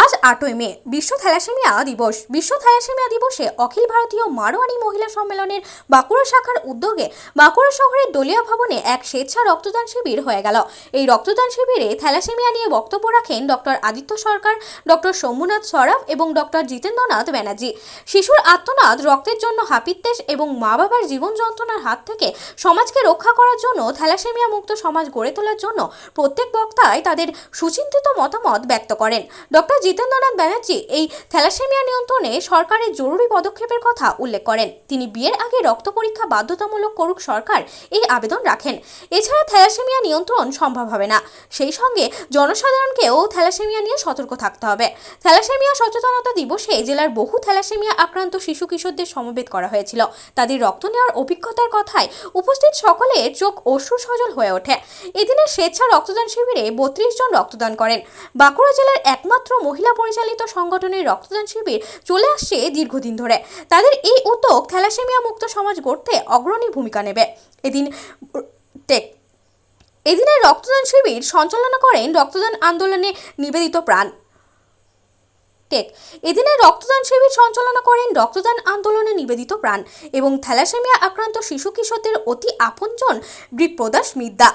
আজ 8ই মে বিশ্ব থ্যালাসেমিয়া দিবস। বিশ্ব থ্যালাসেমিয়া দিবসে অখিল ভারতীয় মারোয়ারি মহিলা সম্মেলনের বাঁকুড়া শাখার উদ্যোগে বাঁকুড়া শহরের দলীয় ভবনে এক স্বেচ্ছা রক্তদান শিবির হয়ে গেল। এই রক্তদান শিবিরে থ্যালাসেমিয়া নিয়ে বক্তব্য রাখেন ডক্টর আদিত্য সরকার, ডক্টর শম্ভুনাথ সরাফ এবং ডক্টর জিতেন্দ্রনাথ ব্যানার্জি। শিশুর আত্মনাদ, রক্তের জন্য হাপিত্যেশ এবং মা বাবার জীবন যন্ত্রণার হাত থেকে সমাজকে রক্ষা করার জন্য থ্যালাসেমিয়া মুক্ত সমাজ গড়ে তোলার জন্য প্রত্যেক বক্তাই তাদের সুচিন্তিত মতামত ব্যক্ত করেন। ডক্টর জিতেন্দ্রনাথ ব্যানার্জি এই থ্যালাসেমিয়া নিয়ন্ত্রণে সরকারের জরুরি পদক্ষেপের কথা উল্লেখ করেন। তিনি বিয়ের আগে রক্ত পরীক্ষা বাধ্যতামূলক করুক সরকার, এই আবেদন রাখেন। এছাড়া থ্যালাসেমিয়া নিয়ন্ত্রণ সম্ভব হবে না, সেই সঙ্গে জনসাধারণকেও থ্যালাসেমিয়া নিয়ে সতর্ক থাকতে হবে। থ্যালাসেমিয়া সচেতনতা দিবসে জেলার বহু থ্যালাসেমিয়া আক্রান্ত শিশু কিশোরদের সমবেত করা হয়েছিল। তাদের রক্ত নেওয়ার অভিজ্ঞতার কথায় উপস্থিত সকলের চোখ অশ্রু সজল হয়ে ওঠে। এদিনের স্বেচ্ছা রক্তদান শিবিরে 32 জন রক্তদান করেন। বাঁকুড়া জেলার একমাত্র মহিলা পরিচালিত সংগঠনের রক্তদান শিবির চলে আসছে দীর্ঘদিন ধরে। তাদের এই উদ্যোগ থ্যালাসেমিয়া মুক্ত সমাজ গড়তে অগ্রণী ভূমিকা নেবে। এদিনের রক্তদান শিবির সঞ্চালনা করেন রক্তদান আন্দোলনে নিবেদিত প্রাণ। এদিনের রক্তদান শিবির সঞ্চালনা করেন রক্তদান আন্দোলনে নিবেদিত প্রাণ এবং থ্যালাসেমিয়া আক্রান্ত শিশু কিশোরদের অতি আপনজন বিপ্রদাস মিদ্যা।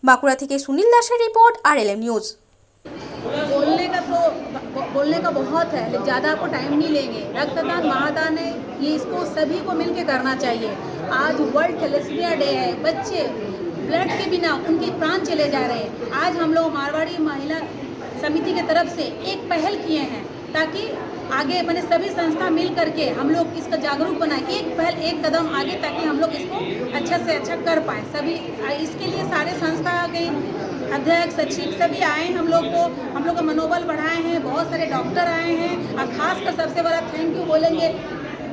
বাঁকুড়া থেকে सुनील दासের রিপোর্ट, RLM নিউজ। बोलने का बहुत है, लेकिन ज़्यादा आपको टाइम नहीं लेंगे। रक्तदान महादान है, ये इसको सभी को मिलके करना चाहिए। आज वर्ल्ड थैलेसीमिया डे है। बच्चे ब्लड के बिना उनके प्राण चले जा रहे हैं। आज हम लोग मारवाड़ी महिला समिति की तरफ से एक पहल किए हैं ताकि आगे मैंने सभी संस्था मिल करके हम लोग इसका जागरूक बनाए। एक पहल, एक कदम आगे, ताकि हम लोग इसको अच्छा से अच्छा कर पाएँ। सभी इसके लिए सारे संस्था के अध्यक्ष सचिव सभी आए हैं, हम लोग का मनोबल बढ़ाए हैं। बहुत सारे डॉक्टर आए हैं और खासकर सबसे बड़ा थैंक यू बोलेंगे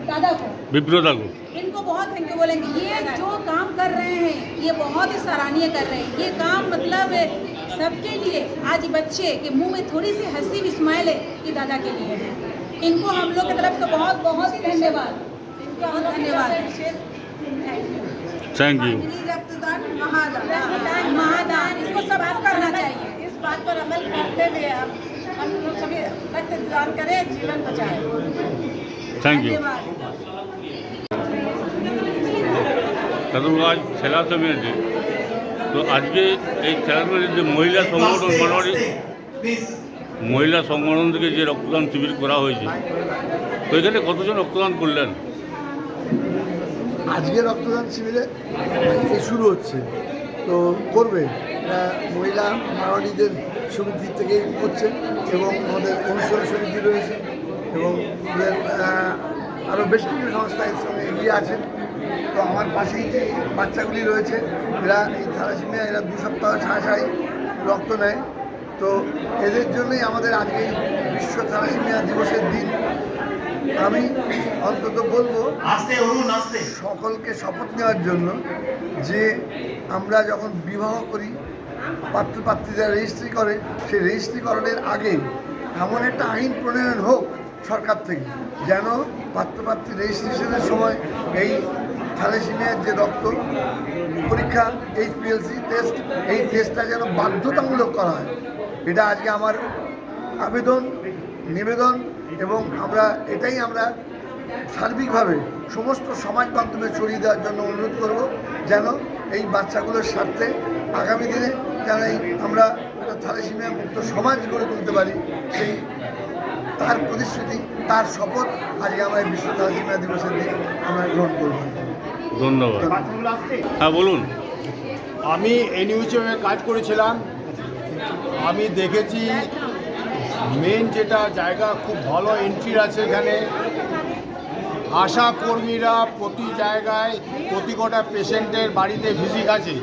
दादा को, विप्रोदा को, इनको बहुत थैंक यू बोलेंगे। ये जो काम कर रहे हैं ये बहुत ही सराहनीय कर रहे हैं। ये काम मतलब सबके लिए, आज बच्चे के मुंह में थोड़ी सी हंसी भी स्माइल है कि दादा के लिए है। इनको हम लोग की तरफ से बहुत बहुत ही धन्यवाद, बहुत धन्यवाद, थैंक यू। रक्तदान महादान इसको सबको करना चाहिए। इस बात पर अमल करते हुए हम लोग सभी रक्तदान करें, जीवन बचाएं। Thank you. आज थैलासेमिया डे, তো আজকে এই থ্যালাসেমিয়ার যে মহিলা সংগঠন মারোয়ারি মহিলা সংগঠন থেকে যে রক্তদান শিবির করা হয়েছে, তো এখানে কতজন রক্তদান করলেন? আজকে রক্তদান শিবিরে শুরু হচ্ছে, তো করবে মহিলা মারোয়ারিদের সমিতি থেকে করছে এবং আমাদের অনুসরণ সমিতি রয়েছে এবং আরও বেশ কিছু সংস্থা এর সঙ্গে এগিয়ে আছেন। তো আমার পাশেই যে বাচ্চাগুলি রয়েছে, এরা এই থ্যালাসেমিয়া, এরা 2 সপ্তাহ ছাড়াই রক্ত নেয়। তো এদের জন্যই আমাদের আজকে বিশ্ব থ্যালাসেমিয়া দিবসের দিন। আমি অন্তত বলবো সকলকে শপথ নেওয়ার জন্য যে আমরা যখন বিবাহ করি, পাত্রপাত্রীরা রেজিস্ট্রি করে, সেই রেজিস্ট্রিকরণের আগে এমন একটা আইন প্রণয়ন হোক সরকার থেকে, যেন পাত্রপাত্রী রেজিস্ট্রেশনের সময় এই থ্যালাসেমিয়ার যে রক্ত পরীক্ষা, HPLC টেস্ট, এই টেস্টটা যেন বাধ্যতামূলক করা হয়। এটা আজকে আমার আবেদন, নিবেদন, এবং এটাই আমরা সার্বিকভাবে সমস্ত সমাজ মাধ্যমে ছড়িয়ে দেওয়ার জন্য অনুরোধ করব, যেন এই বাচ্চাগুলোর স্বার্থে আগামী দিনে যেন আমরা একটা থ্যালাসেমিয়া মুক্ত সমাজ গড়ে তুলতে পারি, সেই তার প্রতিশ্রুতি, তার শপথ আজকে আমরা বিশ্ব থ্যালাসেমিয়া দিবসের দিন আমরা গ্রহণ করব। ধন্যবাদ। হ্যাঁ বলুন। আমি NUHM-এ কাজ করেছিলাম। আমি দেখেছি মেন যেটা জায়গা খুব ভালো এন্ট্রি আছে এখানে। আশা কর্মীরা প্রতি জায়গায় প্রতি কটা পেশেন্টের বাড়িতে ভিজিট আছে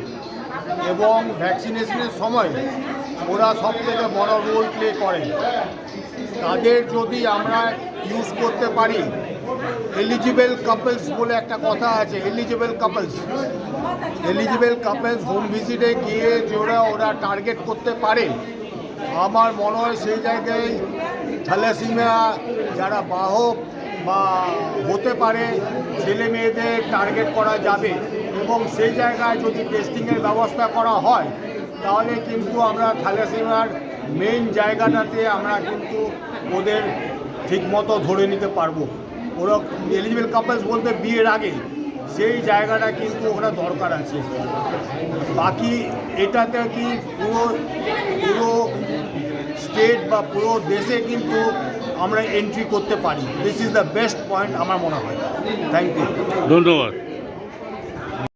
এবং ভ্যাকসিনেশনের সময় ওরা সবথেকে বড় রোল প্লে করে। তাদের যদি আমরা ইউজ করতে পারি, এলিজিবল কাপলস বলে একটা কথা আছে, এলিজিবল কাপলস হোম ভিজিটে গিয়ে ওরা টার্গেট করতে পারে, আমার মনে হয় সেই জায়গায় থ্যালাসেমিয়া যারা বাহক বা হতে পারে ছেলে মেয়েদের টার্গেট করা যাবে এবং সেই জায়গায় যদি টেস্টিংয়ের ব্যবস্থা করা হয় তাহলে কিন্তু আমরা থ্যালাসেমিয়ার মেন জায়গাটাতে আমরা কিন্তু ওদের ঠিকমতো ধরে নিতে পারবো। ওরা এলিজিবল কাপলস বলতে বিয়ের আগে, সেই জায়গাটা কিন্তু ওরা দরকার আছে। বাকি এটাতে কি পুরো পুরো স্টেট বা পুরো দেশে কিন্তু আমরা এন্ট্রি করতে পারি। This is the best point আমার মনে হয়। Thank you. ধন্যবাদ।